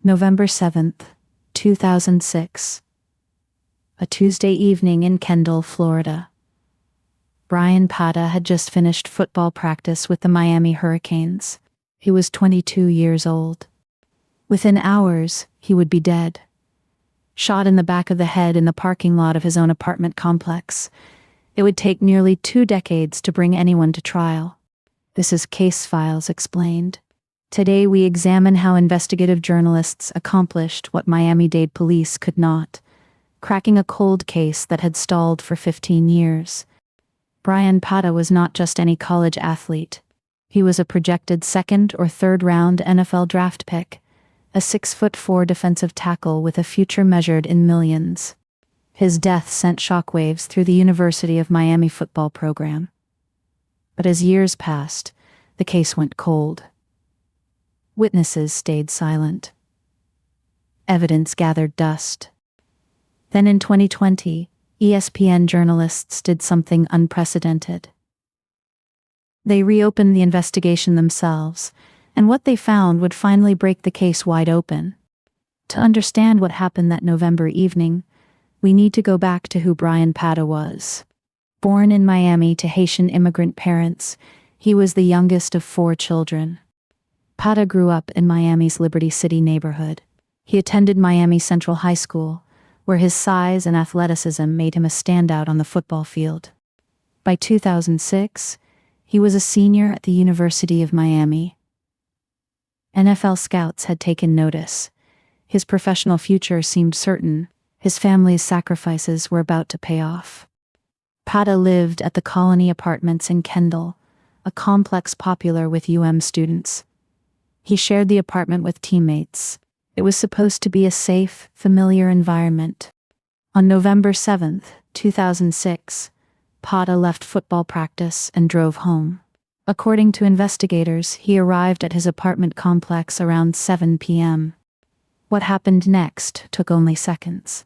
November 7th, 2006. A Tuesday evening in Kendall, Florida. Bryan Pata had just finished football practice with the Miami Hurricanes. He was 22 years old. Within hours, he would be dead. Shot in the back of the head in the parking lot of his own apartment complex. It would take nearly 2 decades to bring anyone to trial. This is Case Files Explained. Today we examine how investigative journalists accomplished what Miami-Dade police could not, cracking a cold case that had stalled for 15 years. Bryan Pata was not just any college athlete. He was a projected second or third round NFL draft pick, a 6'4" defensive tackle with a future measured in millions. His death sent shockwaves through the University of Miami football program. But as years passed, the case went cold. Witnesses stayed silent. Evidence gathered dust. Then in 2020, ESPN journalists did something unprecedented. They reopened the investigation themselves, and what they found would finally break the case wide open. To understand what happened that November evening, we need to go back to who Bryan Pata was. Born in Miami to Haitian immigrant parents, he was the youngest of 4 children. Pata grew up in Miami's Liberty City neighborhood. He attended Miami Central High School, where his size and athleticism made him a standout on the football field. By 2006, he was a senior at the University of Miami. NFL scouts had taken notice. His professional future seemed certain. His family's sacrifices were about to pay off. Pata lived at the Colony Apartments in Kendall, a complex popular with students. He shared the apartment with teammates. It was supposed to be a safe, familiar environment. On November 7th, 2006, Pata left football practice and drove home. According to investigators, he arrived at his apartment complex around 7 p.m. What happened next took only seconds.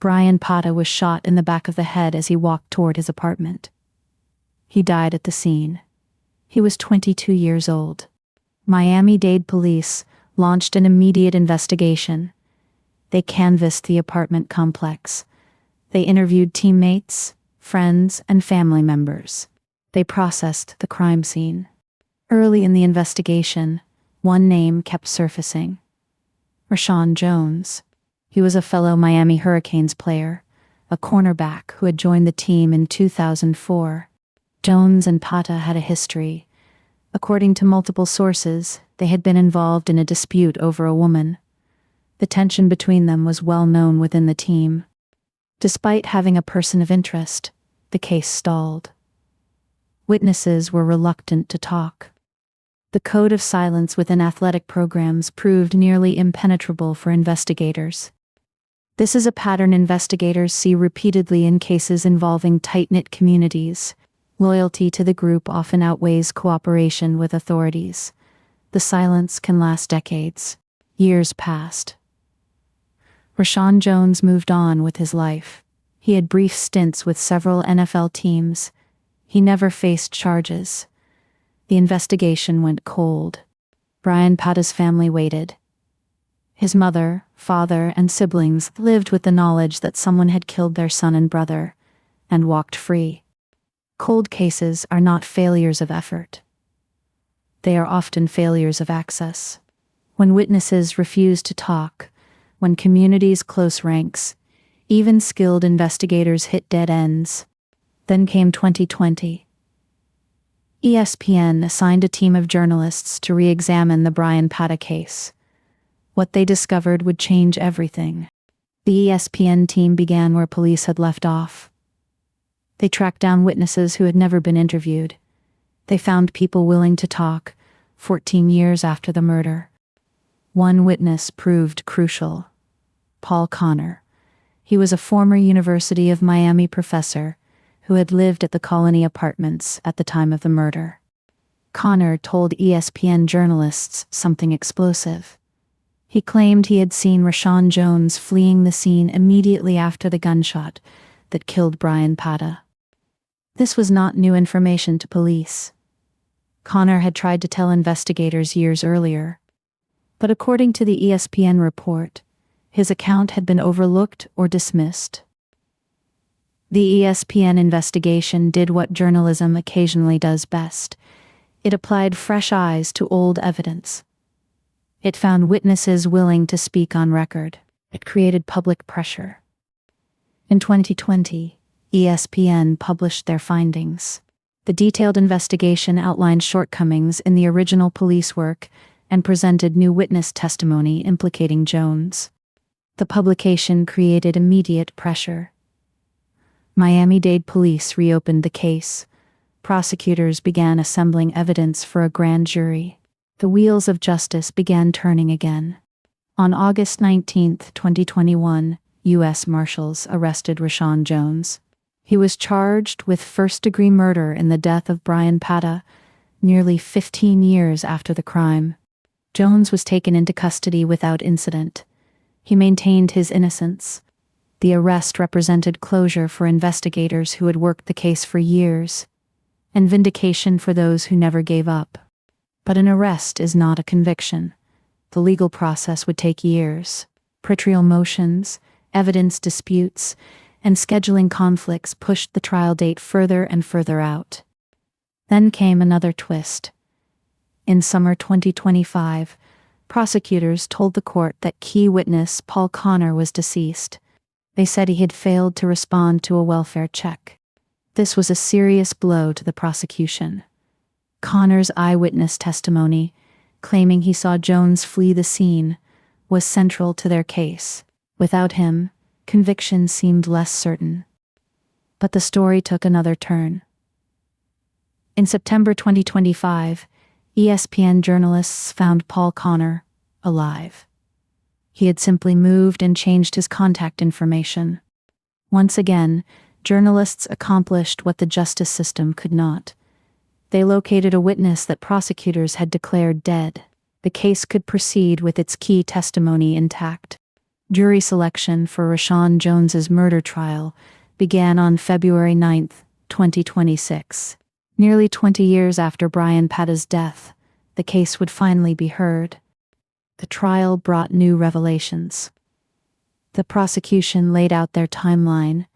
Bryan Pata was shot in the back of the head as he walked toward his apartment. He died at the scene. He was 22 years old. Miami-Dade police launched an immediate investigation. They canvassed the apartment complex. They interviewed teammates, friends, and family members. They processed the crime scene. Early in the investigation, one name kept surfacing: Rashaun Jones. He was a fellow Miami Hurricanes player, a cornerback who had joined the team in 2004. Jones and Pata had a history. According to multiple sources, they had been involved in a dispute over a woman. The tension between them was well known within the team. Despite having a person of interest, the case stalled. Witnesses were reluctant to talk. The code of silence within athletic programs proved nearly impenetrable for investigators. This is a pattern investigators see repeatedly in cases involving tight-knit communities. Loyalty to the group often outweighs cooperation with authorities. The silence can last decades. Years passed. Rashaun Jones moved on with his life. He had brief stints with several NFL teams. He never faced charges. The investigation went cold. Bryan Pata's family waited. His mother, father, and siblings lived with the knowledge that someone had killed their son and brother, and walked free. Cold cases are not failures of effort. They are often failures of access. When witnesses refuse to talk, when communities close ranks, even skilled investigators hit dead ends. Then came 2020. ESPN assigned a team of journalists to re-examine the Bryan Pata case. What they discovered would change everything. The ESPN team began where police had left off. They tracked down witnesses who had never been interviewed. They found people willing to talk, 14 years after the murder. One witness proved crucial: Paul Connor. He was a former University of Miami professor who had lived at the Colony Apartments at the time of the murder. Connor told ESPN journalists something explosive. He claimed he had seen Rashaun Jones fleeing the scene immediately after the gunshot that killed Bryan Pata. This was not new information to police. Connor had tried to tell investigators years earlier. But according to the ESPN report, his account had been overlooked or dismissed. The ESPN investigation did what journalism occasionally does best. It applied fresh eyes to old evidence. It found witnesses willing to speak on record. It created public pressure. In 2020, ESPN published their findings. The detailed investigation outlined shortcomings in the original police work and presented new witness testimony implicating Jones. The publication created immediate pressure. Miami-Dade police reopened the case. Prosecutors began assembling evidence for a grand jury. The wheels of justice began turning again. On August 19, 2021, U.S. Marshals arrested Rashaun Jones. He was charged with first-degree murder in the death of Bryan Pata, nearly 15 years after the crime. Jones was taken into custody without incident. He maintained his innocence. The arrest represented closure for investigators who had worked the case for years, and vindication for those who never gave up. But an arrest is not a conviction. The legal process would take years. Pretrial motions, evidence disputes, and scheduling conflicts pushed the trial date further and further out. Then came another twist. In summer 2025, prosecutors told the court that key witness Paul Connor was deceased. They said he had failed to respond to a welfare check. This was a serious blow to the prosecution. Connor's eyewitness testimony, claiming he saw Jones flee the scene, was central to their case. Without him, conviction seemed less certain. But the story took another turn. In September 2025, ESPN journalists found Paul Connor alive. He had simply moved and changed his contact information. Once again, journalists accomplished what the justice system could not. They located a witness that prosecutors had declared dead. The case could proceed with its key testimony intact. Jury selection for Rashaun Jones's murder trial began on February 9, 2026. Nearly 20 years after Bryan Pata's death, the case would finally be heard. The trial brought new revelations. The prosecution laid out their timeline,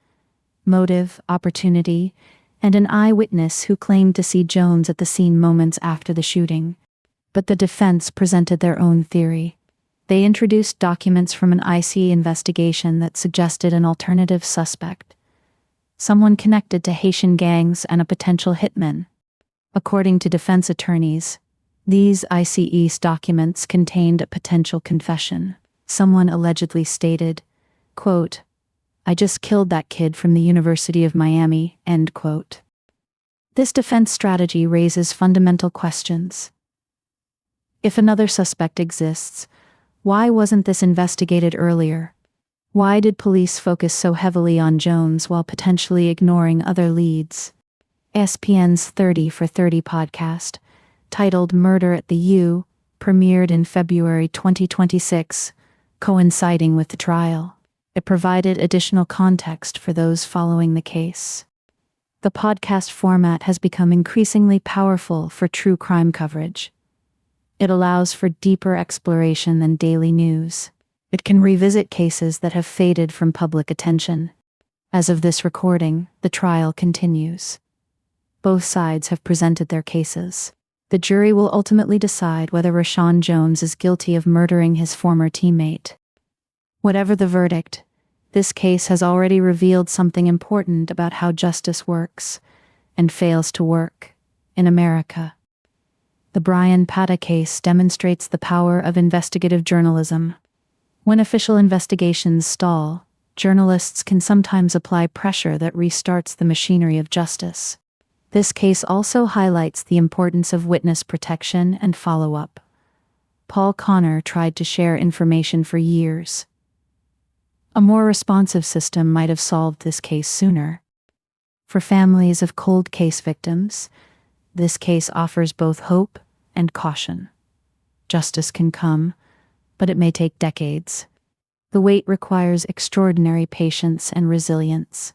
motive, opportunity, and an eyewitness who claimed to see Jones at the scene moments after the shooting. But the defense presented their own theory. They introduced documents from an IC investigation that suggested an alternative suspect, someone connected to Haitian gangs and a potential hitman. According to defense attorneys, these ICE documents contained a potential confession. Someone allegedly stated, quote, "I just killed that kid from the University of Miami," end quote. This defense strategy raises fundamental questions. If another suspect exists, why wasn't this investigated earlier? Why did police focus so heavily on Jones while potentially ignoring other leads? ESPN's 30 for 30 podcast, titled Murder at the U, premiered in February 2026, coinciding with the trial. It provided additional context for those following the case. The podcast format has become increasingly powerful for true crime coverage. It allows for deeper exploration than daily news. It can revisit cases that have faded from public attention. As of this recording, the trial continues. Both sides have presented their cases. The jury will ultimately decide whether Rashaun Jones is guilty of murdering his former teammate. Whatever the verdict, this case has already revealed something important about how justice works and fails to work in America. The Bryan Pata case demonstrates the power of investigative journalism. When official investigations stall, journalists can sometimes apply pressure that restarts the machinery of justice. This case also highlights the importance of witness protection and follow-up. Paul Connor tried to share information for years. A more responsive system might have solved this case sooner. For families of cold case victims, this case offers both hope and caution. Justice can come, but it may take decades. The wait requires extraordinary patience and resilience.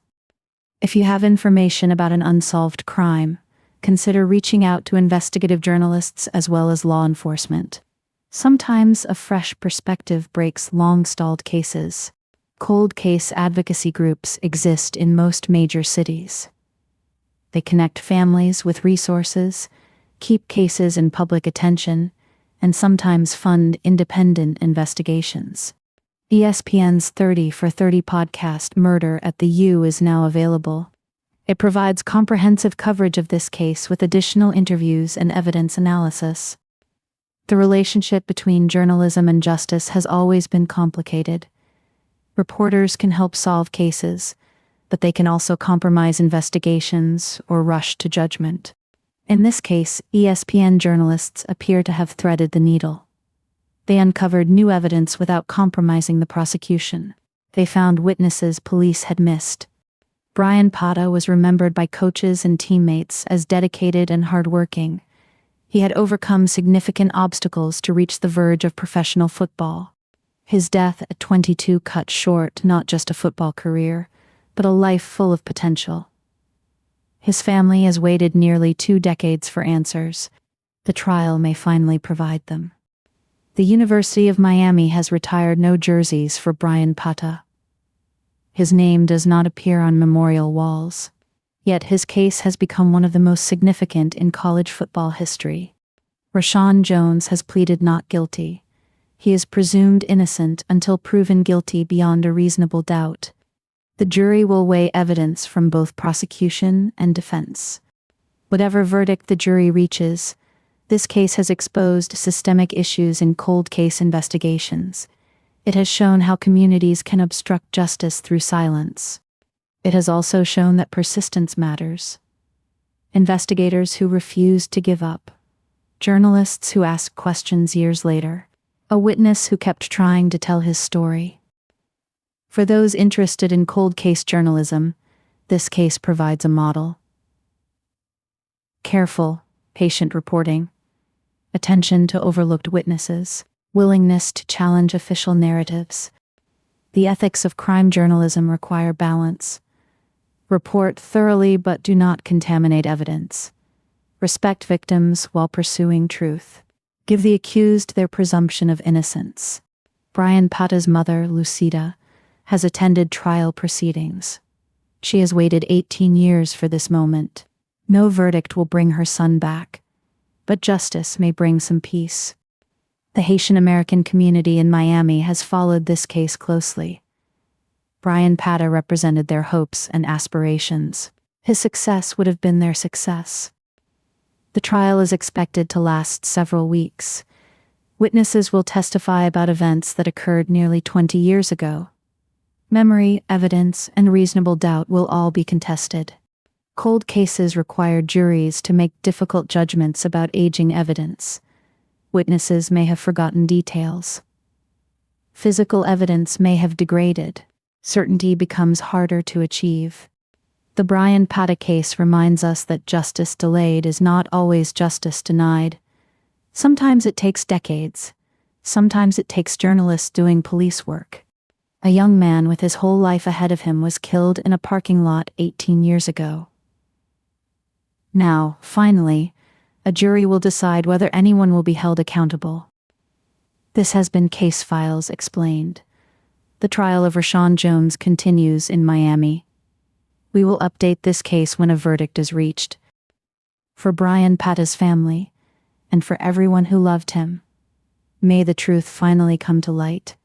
If you have information about an unsolved crime, consider reaching out to investigative journalists as well as law enforcement. Sometimes a fresh perspective breaks long-stalled cases. Cold case advocacy groups exist in most major cities. They connect families with resources, keep cases in public attention, and sometimes fund independent investigations. ESPN's 30 for 30 podcast Murder at the U is now available. It provides comprehensive coverage of this case with additional interviews and evidence analysis. The relationship between journalism and justice has always been complicated. Reporters can help solve cases, but they can also compromise investigations or rush to judgment. In this case, ESPN journalists appear to have threaded the needle. They uncovered new evidence without compromising the prosecution. They found witnesses police had missed. Bryan Pata was remembered by coaches and teammates as dedicated and hardworking. He had overcome significant obstacles to reach the verge of professional football. His death at 22 cut short not just a football career, but a life full of potential. His family has waited nearly 2 decades for answers. The trial may finally provide them. The University of Miami has retired no jerseys for Bryan Pata. His name does not appear on memorial walls. Yet his case has become one of the most significant in college football history. Rashaun Jones has pleaded not guilty. He is presumed innocent until proven guilty beyond a reasonable doubt. The jury will weigh evidence from both prosecution and defense. Whatever verdict the jury reaches, this case has exposed systemic issues in cold case investigations. It has shown how communities can obstruct justice through silence. It has also shown that persistence matters. Investigators who refuse to give up. Journalists who ask questions years later. A witness who kept trying to tell his story. For those interested in cold case journalism, this case provides a model. Careful, patient reporting. Attention to overlooked witnesses. Willingness to challenge official narratives. The ethics of crime journalism require balance. Report thoroughly but do not contaminate evidence. Respect victims while pursuing truth. Give the accused their presumption of innocence. Bryan Pata's mother, Lucida, has attended trial proceedings. She has waited 18 years for this moment. No verdict will bring her son back, but justice may bring some peace. The Haitian American community in Miami has followed this case closely. Bryan Pata represented their hopes and aspirations. His success would have been their success. The trial is expected to last several weeks. Witnesses will testify about events that occurred nearly 20 years ago. Memory, evidence, and reasonable doubt will all be contested. Cold cases require juries to make difficult judgments about aging evidence. Witnesses may have forgotten details. Physical evidence may have degraded. Certainty becomes harder to achieve. The Bryan Pata case reminds us that justice delayed is not always justice denied. Sometimes it takes decades. Sometimes it takes journalists doing police work. A young man with his whole life ahead of him was killed in a parking lot 18 years ago. Now, finally, a jury will decide whether anyone will be held accountable. This has been Case Files Explained. The trial of Rashaun Jones continues in Miami. We will update this case when a verdict is reached. For Bryan Pata's family, and for everyone who loved him, may the truth finally come to light.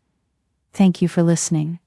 Thank you for listening.